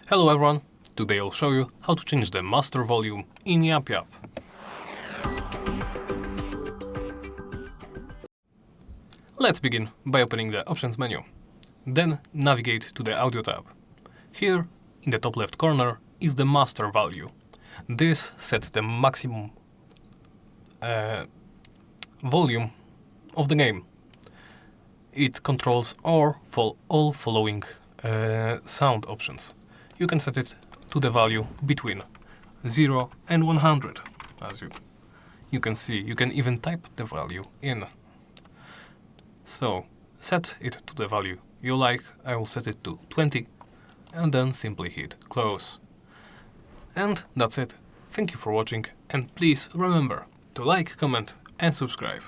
Hello everyone, today I'll show you how to change the master volume in YapYap. Let's begin by opening the options menu. Then navigate to the audio tab. Here, in the top left corner, is the master value. This sets the maximum volume of the game. It controls all following sound options. You can set it to the value between 0 and 100. As you can see, you can even type the value in. So, set it to the value you like. I will set it to 20 and then simply hit close. And that's it. Thank you for watching, and please remember to like, comment and subscribe.